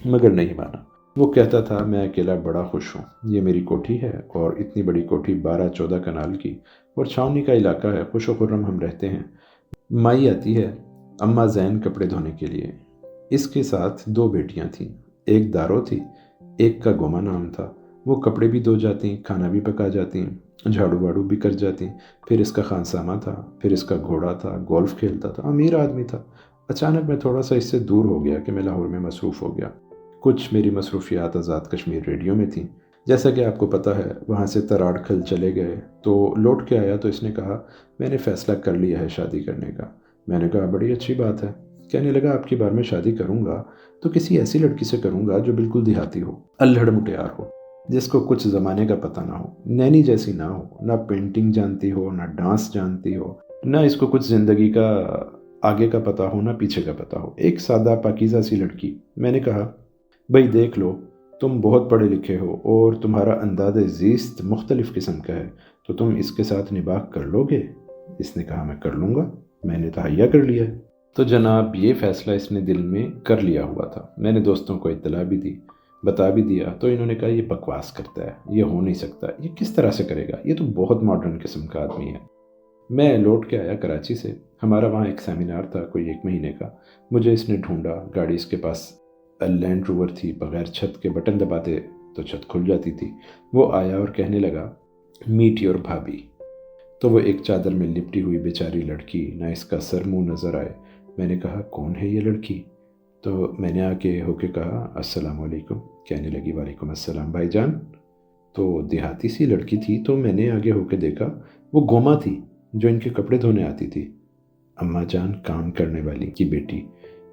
مگر نہیں مانا۔ وہ کہتا تھا میں اکیلا بڑا خوش ہوں، یہ میری کوٹھی ہے اور اتنی بڑی کوٹھی 12-14 کنال کی اور چھاؤنی کا علاقہ ہے، خوش و خرم ہم رہتے ہیں۔ مائی آتی ہے اماں زین کپڑے دھونے کے لیے، اس کے ساتھ 2 بیٹیاں تھیں، ایک دارو تھی، ایک کا گوما نام تھا۔ وہ کپڑے بھی دھو جاتی، کھانا بھی پکا جاتی، جھاڑو واڑو بھی کر جاتی۔ پھر اس کا خانسامہ تھا، پھر اس کا گھوڑا تھا، گولف کھیلتا تھا، امیر آدمی تھا۔ اچانک میں تھوڑا سا اس سے دور ہو گیا کہ میں لاہور میں مصروف ہو گیا۔ کچھ میری مصروفیات آزاد کشمیر ریڈیو میں تھیں، جیسا کہ آپ کو پتہ ہے۔ وہاں سے تراڑ کھل چلے گئے تو لوٹ کے آیا تو اس نے کہا میں نے فیصلہ کر لیا ہے شادی کرنے کا۔ میں نے کہا بڑی اچھی بات ہے۔ کہنے لگا اب کی بار میں شادی کروں گا تو کسی ایسی لڑکی سے کروں گا جو بالکل دیہاتی ہو، الہڑ مٹیار ہو، جس کو کچھ زمانے کا پتہ نہ ہو، نینی جیسی نہ ہو، نہ پینٹنگ جانتی ہو، نہ ڈانس جانتی ہو، نہ اس کو کچھ زندگی کا آگے کا پتہ ہو، نہ پیچھے کا پتہ ہو، ایک سادہ پاکیزہ سی لڑکی۔ میں نے کہا بھئی دیکھ لو، تم بہت پڑھے لکھے ہو اور تمہارا انداز زیست مختلف قسم کا ہے، تو تم اس کے ساتھ نباہ کر لو گے؟ اس نے کہا میں کر لوں گا، میں نے تہیہ کر لیا ہے۔ تو جناب یہ فیصلہ اس نے دل میں کر لیا ہوا تھا۔ میں نے دوستوں کو اطلاع بھی دی، بتا بھی دیا، تو انہوں نے کہا یہ بکواس کرتا ہے، یہ ہو نہیں سکتا، یہ کس طرح سے کرے گا، یہ تو بہت ماڈرن قسم کا آدمی ہے۔ میں لوٹ کے آیا کراچی سے، ہمارا وہاں ایک سیمینار تھا کوئی 1 مہینے کا۔ مجھے اس نے ڈھونڈا، گاڑی اس کے پاس لینڈ روور تھی، بغیر چھت کے بٹن دباتے تو چھت کھل جاتی تھی۔ وہ آیا اور کہنے لگا میٹ یور بھابھی۔ تو وہ ایک چادر میں لپٹی ہوئی بیچاری لڑکی، نہ اس کا سر منہ نظر آئے۔ میں نے کہا کون ہے یہ لڑکی؟ تو میں نے آگے ہو کے کہا السلام علیکم۔ کہنے لگی وعلیکم السلام بھائی جان۔ تو دیہاتی سی لڑکی تھی، تو میں نے آگے ہو کے دیکھا وہ گوما تھی جو ان کے کپڑے دھونے آتی تھی، اماں جان کام کرنے والی کی بیٹی۔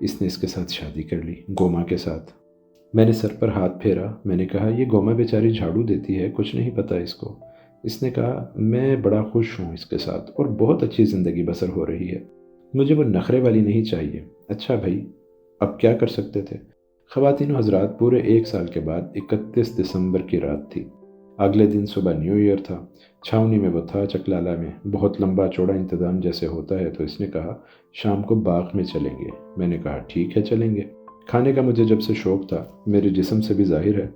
اس نے اس کے ساتھ شادی کر لی، گوما کے ساتھ۔ میں نے سر پر ہاتھ پھیرا، میں نے کہا یہ گوما بیچاری جھاڑو دیتی ہے، کچھ نہیں پتہ اس کو۔ اس نے کہا میں بڑا خوش ہوں اس کے ساتھ اور بہت اچھی زندگی بسر ہو رہی ہے، مجھے وہ نخرے والی نہیں چاہیے۔ اچھا بھائی اب کیا کر سکتے تھے؟ خواتین و حضرات، پورے 1 سال کے بعد 31 دسمبر کی رات تھی۔ اگلے دن صبح نیو ایئر تھا۔ چھاؤنی میں وہ تھا، چکلالہ میں، بہت لمبا چوڑا انتظام جیسے ہوتا ہے۔ تو اس نے کہا شام کو باغ میں چلیں گے۔ میں نے کہا ٹھیک ہے چلیں گے۔ کھانے کا مجھے جب سے شوق تھا، میرے جسم سے بھی ظاہر ہے۔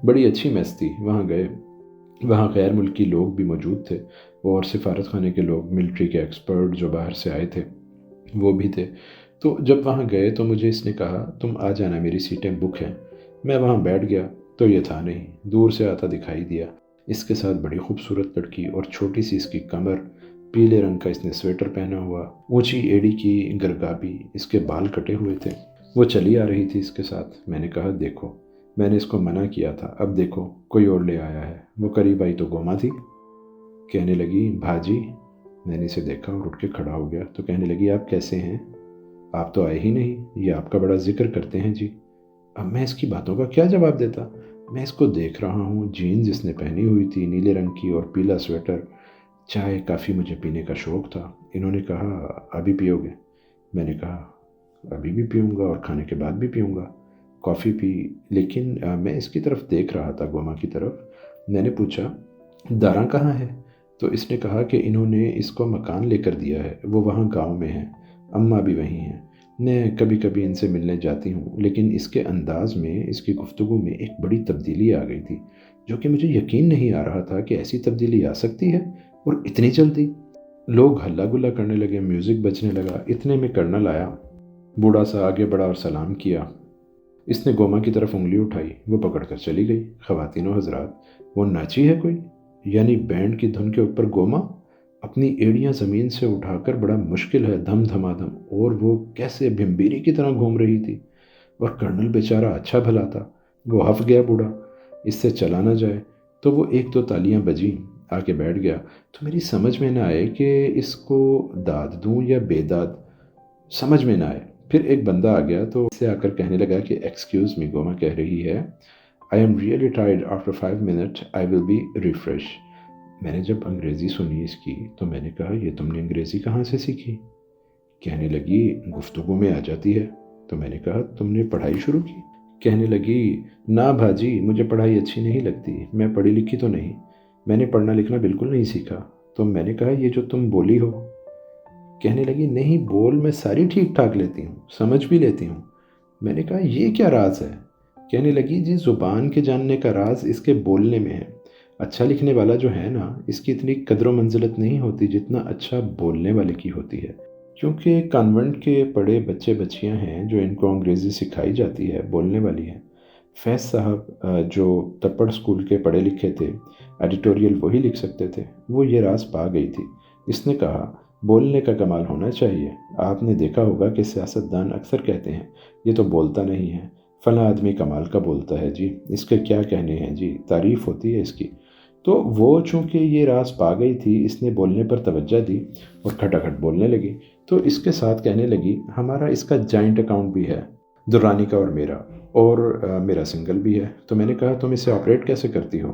بڑی اچھی میس تھی، وہاں گئے۔ وہاں غیر ملکی لوگ بھی موجود تھے اور سفارت خانے کے لوگ، ملٹری کے ایکسپرٹ جو باہر سے آئے تھے وہ بھی تھے۔ تو جب وہاں گئے تو مجھے اس نے کہا تم آ جانا، میری سیٹیں بک ہیں۔ میں وہاں بیٹھ گیا تو یہ تھا نہیں، دور سے آتا دکھائی دیا۔ اس کے ساتھ بڑی خوبصورت لڑکی اور چھوٹی سی اس کی کمر، پیلے رنگ کا اس نے سویٹر پہنا ہوا، اونچی ایڑی کی گرگابی، اس کے بال کٹے ہوئے تھے۔ وہ چلی آ رہی تھی اس کے ساتھ۔ میں نے کہا دیکھو، میں نے اس کو منع کیا تھا، اب دیکھو کوئی اور لے آیا ہے۔ وہ قریب آئی تو گوما تھی۔ کہنے لگی بھاجی۔ میں نے اسے دیکھا اور اٹھ کے کھڑا ہو گیا۔ تو کہنے لگی آپ کیسے ہیں؟ آپ تو آئے ہی نہیں، یہ آپ کا بڑا ذکر کرتے ہیں جی۔ اب میں اس کی باتوں کا کیا جواب دیتا؟ میں اس کو دیکھ رہا ہوں، جینز اس نے پہنی ہوئی تھی نیلے رنگ کی اور پیلا سویٹر۔ چائے کافی مجھے پینے کا شوق تھا۔ انہوں نے کہا ابھی پیو گے؟ میں نے کہا ابھی بھی پیوں گا اور کھانے کے بعد بھی پیوں گا۔ کافی پی، لیکن میں اس کی طرف دیکھ رہا تھا، گوما کی طرف۔ میں نے پوچھا داراں کہاں ہے؟ تو اس نے کہا کہ انہوں نے اس کو مکان لے کر دیا ہے، وہ وہاں گاؤں میں ہیں، اماں بھی وہیں ہیں۔ میں کبھی کبھی ان سے ملنے جاتی ہوں، لیکن اس کے انداز میں، اس کی گفتگو میں ایک بڑی تبدیلی آ گئی تھی، جو کہ مجھے یقین نہیں آ رہا تھا کہ ایسی تبدیلی آ سکتی ہے اور اتنی جلدی۔ لوگ ہلا گلا کرنے لگے، میوزک بجنے لگا۔ اتنے میں کرنل آیا، بوڑھا سا آگے بڑھا اور سلام کیا۔ اس نے گوما کی طرف انگلی اٹھائی، وہ پکڑ کر چلی گئی۔ خواتین و حضرات، وہ ناچی ہے کوئی، یعنی بینڈ کی دھن کے اوپر گوما اپنی ایڑیاں زمین سے اٹھا کر، بڑا مشکل ہے، دھم دھما دھم، اور وہ کیسے بھمبیری کی طرح گھوم رہی تھی۔ اور کرنل بیچارہ اچھا بھلا تھا، وہ ہف گیا بوڑھا، اس سے چلا نہ جائے۔ تو وہ 1-2 تالیاں بجیں، آ کے بیٹھ گیا۔ تو میری سمجھ میں نہ آئے کہ اس کو داد دوں یا بے داد، سمجھ میں نہ آئے۔ پھر ایک بندہ آ گیا تو اس سے آ کر کہنے لگا کہ ایکسکیوز می، گوما کہہ رہی ہے I am really tired, after 5 minutes I will be refreshed۔ میں نے جب انگریزی سنی اس کی تو میں نے کہا یہ تم نے انگریزی کہاں سے سیکھی؟ کہنے لگی گفتگو میں آ جاتی ہے۔ تو میں نے کہا تم نے پڑھائی شروع کی؟ کہنے لگی نہ بھاجی، مجھے پڑھائی اچھی نہیں لگتی، میں پڑھی لکھی تو نہیں، میں نے پڑھنا لکھنا بالکل نہیں سیکھا۔ تو میں نے کہا یہ جو تم بولی ہو؟ کہنے لگی نہیں، بول میں ساری ٹھیک ٹھاک لیتی ہوں، سمجھ بھی لیتی ہوں۔ میں نے کہا یہ کیا راز ہے؟ کہنے لگی جی زبان کے جاننے کا راز اس کے بولنے میں ہے۔ اچھا لکھنے والا جو ہے نا، اس کی اتنی قدر و منزلت نہیں ہوتی جتنا اچھا بولنے والے کی ہوتی ہے، کیونکہ کانوینٹ کے پڑھے بچے بچیاں ہیں جو ان کو انگریزی سکھائی جاتی ہے، بولنے والی ہیں۔ فیض صاحب جو تپڑ اسکول کے پڑھے لکھے تھے، ایڈیٹوریل وہی لکھ سکتے تھے، وہ یہ راز پا گئی تھی۔ اس نے کہا بولنے کا کمال ہونا چاہیے۔ آپ نے دیکھا ہوگا کہ سیاستدان اکثر کہتے ہیں یہ تو بولتا نہیں ہے، فلاں آدمی کمال کا بولتا ہے جی، اس کے کیا کہنے ہیں جی، تعریف ہوتی ہے اس کی۔ تو وہ چونکہ یہ راز پا گئی تھی، اس نے بولنے پر توجہ دی اور کھٹاکھٹ بولنے لگی۔ تو اس کے ساتھ کہنے لگی ہمارا اس کا جوائنٹ اکاؤنٹ بھی ہے، درانی کا اور میرا، اور میرا سنگل بھی ہے۔ تو میں نے کہا تم اسے آپریٹ کیسے کرتی ہو؟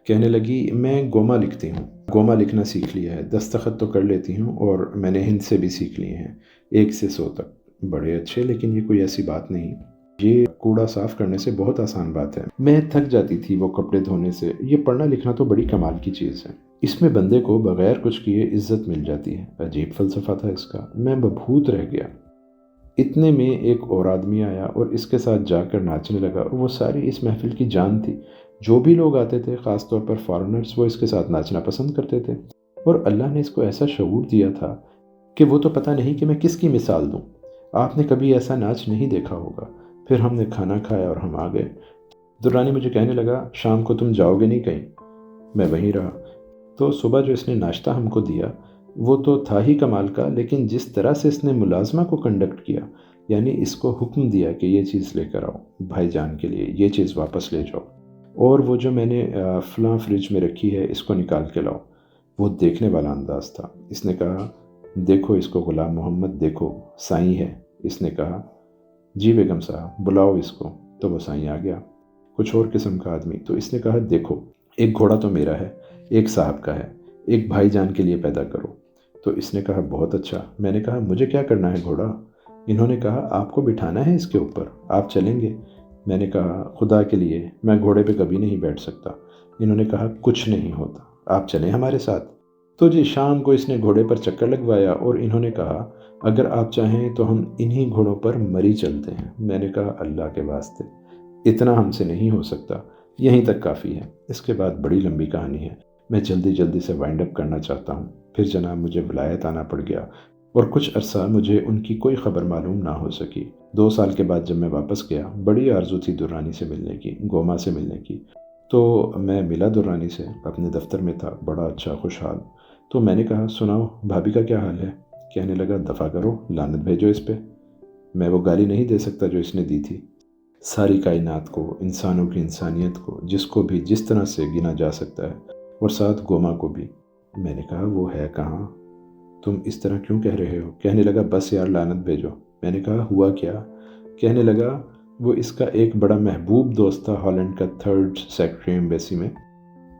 کہنے لگی میں گوما لکھتی ہوں، گوما لکھنا سیکھ لیا ہے، دستخط تو کر لیتی ہوں، اور میں نے ہند سے بھی سیکھ لیے ہیں 1 سے 100 تک۔ بڑے اچھے، لیکن یہ کوئی ایسی بات نہیں، یہ کوڑا صاف کرنے سے بہت آسان بات ہے۔ میں تھک جاتی تھی وہ کپڑے دھونے سے، یہ پڑھنا لکھنا تو بڑی کمال کی چیز ہے، اس میں بندے کو بغیر کچھ کیے عزت مل جاتی ہے۔ عجیب فلسفہ تھا اس کا، میں مبہوت رہ گیا۔ اتنے میں ایک اور آدمی آیا اور اس کے ساتھ جا کر ناچنے لگا، اور وہ ساری اس محفل کی جان تھی۔ جو بھی لوگ آتے تھے، خاص طور پر فارنرز، وہ اس کے ساتھ ناچنا پسند کرتے تھے، اور اللہ نے اس کو ایسا شعور دیا تھا کہ وہ تو پتہ نہیں کہ میں کس کی مثال دوں۔ آپ نے کبھی ایسا ناچ نہیں دیکھا ہوگا۔ پھر ہم نے کھانا کھایا اور ہم آ گئے۔ درانی مجھے کہنے لگا شام کو تم جاؤ گے نہیں کہیں؟ میں وہیں رہا۔ تو صبح جو اس نے ناشتہ ہم کو دیا وہ تو تھا ہی کمال کا، لیکن جس طرح سے اس نے ملازمہ کو کنڈکٹ کیا، یعنی اس کو حکم دیا کہ یہ چیز لے کر آؤ بھائی جان کے لیے، یہ چیز واپس لے جاؤ، اور وہ جو میں نے فلاں فریج میں رکھی ہے اس کو نکال کے لاؤ، وہ دیکھنے والا انداز تھا۔ اس نے کہا دیکھو اس کو غلام محمد، دیکھو سائیں ہے۔ اس نے کہا جی بیگم صاحب بلاؤ اس کو، تو وہ سائیں آ گیا، کچھ اور قسم کا آدمی۔ تو اس نے کہا دیکھو ایک گھوڑا تو میرا ہے، ایک صاحب کا ہے، ایک بھائی جان کے لیے پیدا کرو۔ تو اس نے کہا بہت اچھا۔ میں نے کہا مجھے کیا کرنا ہے گھوڑا؟ انہوں نے کہا آپ کو بٹھانا ہے اس کے اوپر، آپ چلیں گے؟ میں نے کہا خدا کے لیے میں گھوڑے پہ کبھی نہیں بیٹھ سکتا۔ انہوں نے کہا کچھ نہیں ہوتا، آپ چلیں ہمارے ساتھ۔ تو جی شام کو اس نے گھوڑے پر چکر لگوایا، اور انہوں نے کہا اگر آپ چاہیں تو ہم انہی گھوڑوں پر مری چلتے ہیں۔ میں نے کہا اللہ کے واسطے اتنا ہم سے نہیں ہو سکتا، یہیں تک کافی ہے۔ اس کے بعد بڑی لمبی کہانی ہے، میں جلدی جلدی سے وائنڈ اپ کرنا چاہتا ہوں۔ پھر جناب مجھے ولایت آنا پڑ گیا، اور کچھ عرصہ مجھے ان کی کوئی خبر معلوم نہ ہو سکی۔ 2 سال کے بعد جب میں واپس گیا، بڑی آرزو تھی درانی سے ملنے کی، گوما سے ملنے کی۔ تو میں ملا درانی سے، اپنے دفتر میں تھا، بڑا اچھا خوشحال۔ تو میں نے کہا سناؤ بھابھی کا کیا حال ہے؟ کہنے لگا دفع کرو، لعنت بھیجو اس پہ، میں وہ گالی نہیں دے سکتا جو اس نے دی تھی۔ ساری کائنات کو، انسانوں کی انسانیت کو، جس کو بھی جس طرح سے گنا جا سکتا ہے، اور ساتھ گوما کو بھی۔ میں نے کہا وہ ہے کہاں؟ تم اس طرح کیوں کہہ رہے ہو؟ کہنے لگا بس یار لعنت بھیجو۔ میں نے کہا ہوا کیا؟ کہنے لگا وہ اس کا ایک بڑا محبوب دوست تھا ہالینڈ کا 3rd سیکرٹری ایمبیسی میں،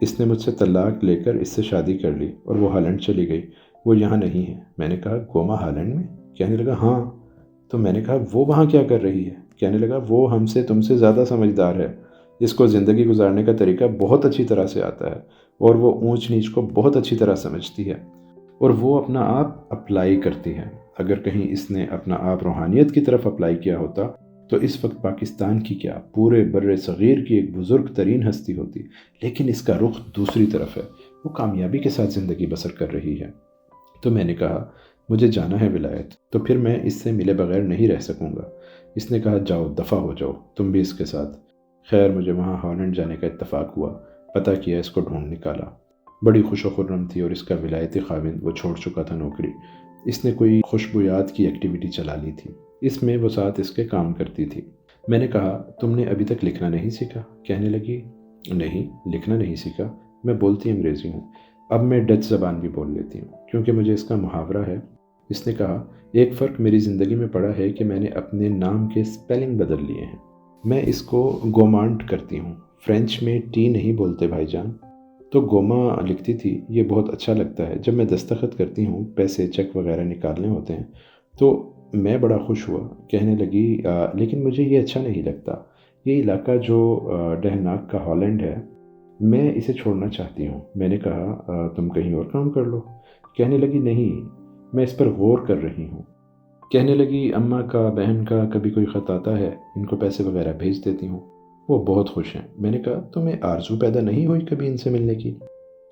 اس نے مجھ سے طلاق لے کر اس سے شادی کر لی اور وہ ہالینڈ چلی گئی، وہ یہاں نہیں ہے۔ میں نے کہا گوما ہالینڈ میں؟ کہنے لگا ہاں۔ تو میں نے کہا وہ وہاں کیا کر رہی ہے؟ کہنے لگا وہ ہم سے تم سے زیادہ سمجھدار ہے، اس کو زندگی گزارنے کا طریقہ بہت اچھی طرح سے آتا ہے، اور وہ اونچ نیچ کو بہت اچھی طرح سمجھتی ہے، اور وہ اپنا آپ اپلائی کرتی ہے۔ اگر کہیں اس نے اپنا آپ روحانیت کی طرف اپلائی کیا ہوتا تو اس وقت پاکستان کی کیا پورے بر صغیر کی ایک بزرگ ترین ہستی ہوتی، لیکن اس کا رخ دوسری طرف ہے، وہ کامیابی کے ساتھ زندگی بسر کر رہی ہے۔ تو میں نے کہا مجھے جانا ہے ولایت، تو پھر میں اس سے ملے بغیر نہیں رہ سکوں گا۔ اس نے کہا جاؤ دفع ہو جاؤ، تم بھی اس کے ساتھ۔ خیر مجھے وہاں ہالینڈ جانے کا اتفاق ہوا، پتہ کیا، اس کو ڈھونڈ نکالا۔ بڑی خوش و خرم تھی، اور اس کا ولایتی خاوند وہ چھوڑ چکا تھا نوکری، اس نے کوئی خوشبویات کی ایکٹیویٹی چلا لی تھی، اس میں وہ ساتھ اس کے کام کرتی تھی۔ میں نے کہا تم نے ابھی تک لکھنا نہیں سیکھا؟ کہنے لگی نہیں لکھنا نہیں سیکھا، میں بولتی انگریزی ہوں، اب میں ڈچ زبان بھی بول لیتی ہوں کیونکہ مجھے اس کا محاورہ ہے۔ اس نے کہا ایک فرق میری زندگی میں پڑا ہے کہ میں نے اپنے نام کے سپیلنگ بدل لیے ہیں، میں اس کو گومانٹ کرتی ہوں، فرینچ میں ٹی نہیں بولتے بھائی جان۔ تو گوما لکھتی تھی یہ بہت اچھا لگتا ہے، جب میں دستخط کرتی ہوں، پیسے چیک وغیرہ نکالنے ہوتے ہیں تو میں بڑا خوش ہوا۔ کہنے لگی لیکن مجھے یہ اچھا نہیں لگتا، یہ علاقہ جو ڈہناک کا ہالینڈ ہے، میں اسے چھوڑنا چاہتی ہوں۔ میں نے کہا تم کہیں اور کام کر لو۔ کہنے لگی نہیں میں اس پر غور کر رہی ہوں۔ کہنے لگی اماں کا، بہن کا کبھی کوئی خط آتا ہے، ان کو پیسے وغیرہ بھیج دیتی ہوں، وہ بہت خوش ہیں۔ میں نے کہا تمہیں آرزو پیدا نہیں ہوئی کبھی ان سے ملنے کی؟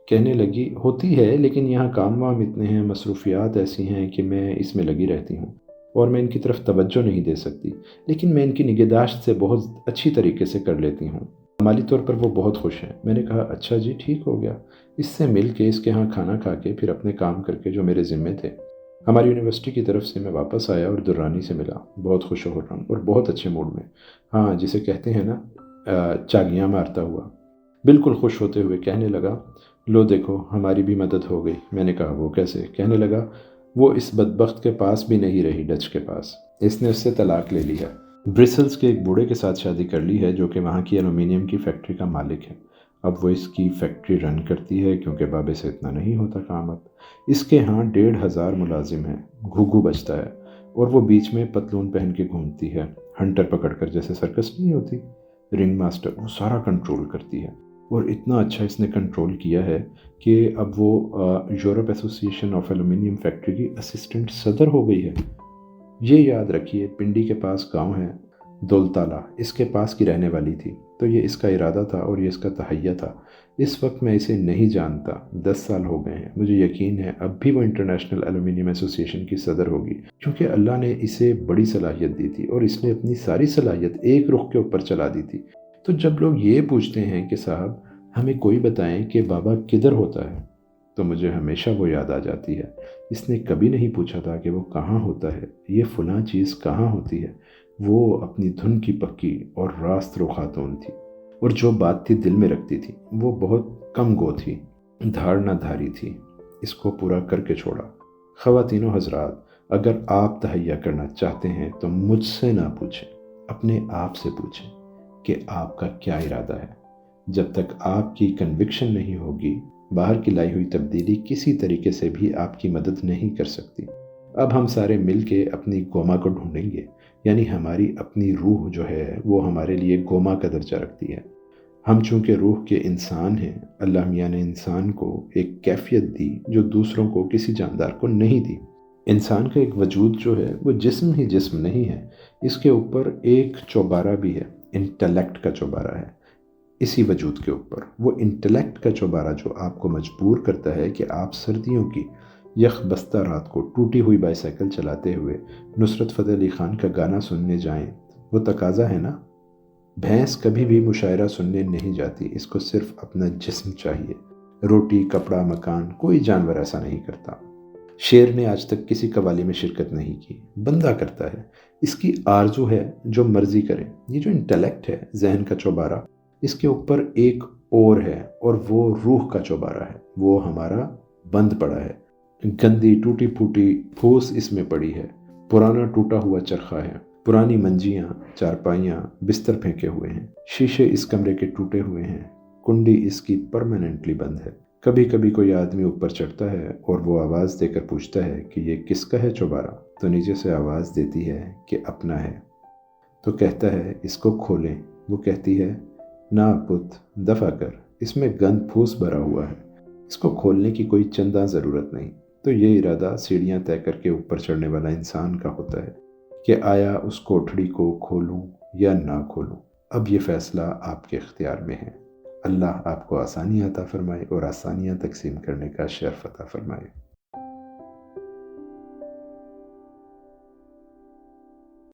کہنے لگی ہوتی ہے، لیکن یہاں کام وام اتنے ہیں، مصروفیات ایسی ہیں کہ میں اس میں لگی رہتی ہوں اور میں ان کی طرف توجہ نہیں دے سکتی، لیکن میں ان کی نگہداشت سے بہت اچھی طریقے سے کر لیتی ہوں۔ مالی طور پر وہ بہت خوش ہیں۔ میں نے کہا اچھا جی ٹھیک ہو گیا، اس سے مل کے اس کے ہاں کھانا کھا کے پھر اپنے کام کر کے جو میرے ذمے تھے۔ ہماری یونیورسٹی کی طرف سے میں واپس آیا اور درانی سے ملا، بہت خوش ہو رہا ہوں اور بہت اچھے موڈ میں، ہاں جسے کہتے ہیں نا چاگیاں مارتا ہوا۔ بالکل خوش ہوتے ہوئے کہنے لگا لو دیکھو ہماری بھی مدد ہو گئی۔ میں نے کہا وہ کیسے؟ کہنے لگا وہ اس بدبخت کے پاس بھی نہیں رہی، ڈچ کے پاس، اس نے اس سے طلاق لے لیا، برسلز کے ایک بوڑھے کے ساتھ شادی کر لی ہے جو کہ وہاں کی ایلومینیم کی فیکٹری کا مالک ہے۔ اب وہ اس کی فیکٹری رن کرتی ہے کیونکہ بابے سے اتنا نہیں ہوتا کام۔ اب اس کے ہاں 1,500 ملازم ہیں، گھوگھو بجتا ہے اور وہ بیچ میں پتلون پہن کے گھومتی ہے، ہنٹر پکڑ کر، جیسے سرکس نہیں ہوتی، رنگ ماسٹر، وہ سارا کنٹرول کرتی ہے۔ اور اتنا اچھا اس نے کنٹرول کیا ہے کہ اب وہ Europe association of aluminium factory کی اسسٹنٹ صدر ہو گئی ہے۔ یہ یاد رکھیے پنڈی کے پاس گاؤں ہے دولتالہ، اس کے پاس کی رہنے والی تھی، تو یہ اس کا ارادہ تھا اور یہ اس کا تہیہ تھا۔ اس وقت میں اسے نہیں جانتا، 10 سال ہو گئے ہیں، مجھے یقین ہے اب بھی وہ انٹرنیشنل ایلومینیم ایسوسیشن کی صدر ہوگی، کیونکہ اللہ نے اسے بڑی صلاحیت دی تھی اور اس نے اپنی ساری صلاحیت ایک رخ کے اوپر چلا دی تھی۔ تو جب لوگ یہ پوچھتے ہیں کہ صاحب ہمیں کوئی بتائیں کہ بابا کدھر ہوتا ہے، تو مجھے ہمیشہ وہ یاد آ جاتی ہے۔ اس نے کبھی نہیں پوچھا تھا کہ وہ کہاں ہوتا ہے، یہ فلاں چیز کہاں ہوتی ہے۔ وہ اپنی دھن کی پکی اور راست رو خاتون تھی، اور جو بات تھی دل میں رکھتی تھی، وہ بہت کم گو تھی، دھاڑ نہ دھاری تھی، اس کو پورا کر کے چھوڑا۔ خواتین و حضرات، اگر آپ تہیہ کرنا چاہتے ہیں تو مجھ سے نہ پوچھیں، اپنے آپ سے پوچھیں کہ آپ کا کیا ارادہ ہے۔ جب تک آپ کی کنوکشن نہیں ہوگی، باہر کی لائی ہوئی تبدیلی کسی طریقے سے بھی آپ کی مدد نہیں کر سکتی۔ اب ہم سارے مل کے اپنی گوما کو ڈھونڈیں گے، یعنی ہماری اپنی روح جو ہے وہ ہمارے لیے گوما کا درجہ رکھتی ہے۔ ہم چونکہ روح کے انسان ہیں، اللہ میاں نے انسان کو ایک کیفیت دی جو دوسروں کو، کسی جاندار کو نہیں دی۔ انسان کا ایک وجود جو ہے وہ جسم ہی جسم نہیں ہے، اس کے اوپر ایک چوبارہ بھی ہے، انٹلیکٹ کا چوبارہ ہے اسی وجود کے اوپر۔ وہ انٹلیکٹ کا چوبارہ جو آپ کو مجبور کرتا ہے کہ آپ سردیوں کی یخ بستہ رات کو ٹوٹی ہوئی بائی سائیکل چلاتے ہوئے نصرت فتح علی خان کا گانا سننے جائیں، وہ تقاضا ہے نا۔ بھینس کبھی بھی مشاعرہ سننے نہیں جاتی، اس کو صرف اپنا جسم چاہیے، روٹی کپڑا مکان کوئی جانور ایسا نہیں کرتا۔ شیر نے آج تک کسی قوالی میں شرکت نہیں کی، بندہ کرتا ہے، اس کی آرزو ہے جو مرضی کرے۔ یہ جو انٹلیکٹ ہے، ذہن کا چوبارہ، اس کے اوپر ایک اور ہے، اور وہ روح کا چوبارہ ہے، وہ ہمارا بند پڑا ہے۔ گندی ٹوٹی پھوٹی پھوس اس میں پڑی ہے، پرانا ٹوٹا ہوا چرخہ ہے، پرانی منجیاں، چارپائیاں، بستر پھینکے ہوئے ہیں، شیشے اس کمرے کے ٹوٹے ہوئے ہیں، کنڈی اس کی پرماننٹلی بند ہے۔ کبھی کبھی کوئی آدمی اوپر چڑھتا ہے اور وہ آواز دے کر پوچھتا ہے کہ یہ کس کا ہے چوبارہ، تو نیچے سے آواز دیتی ہے کہ اپنا ہے، تو کہتا ہے اس کو کھولیں۔ وہ کہتی ہے نا پت، دفع کر، اس میں گند پھوس بھرا ہوا ہے، اس کو کھولنے کی کوئی چندہ ضرورت نہیں۔ تو یہ ارادہ سیڑھیاں طے کر کے اوپر چڑھنے والا انسان کا ہوتا ہے کہ آیا اس کوٹھڑی کو کھولوں یا نہ کھولوں۔ اب یہ فیصلہ آپ کے اختیار میں ہے۔ اللہ آپ کو آسانیاں عطا فرمائے اور آسانیاں تقسیم کرنے کا شرف عطا فرمائے۔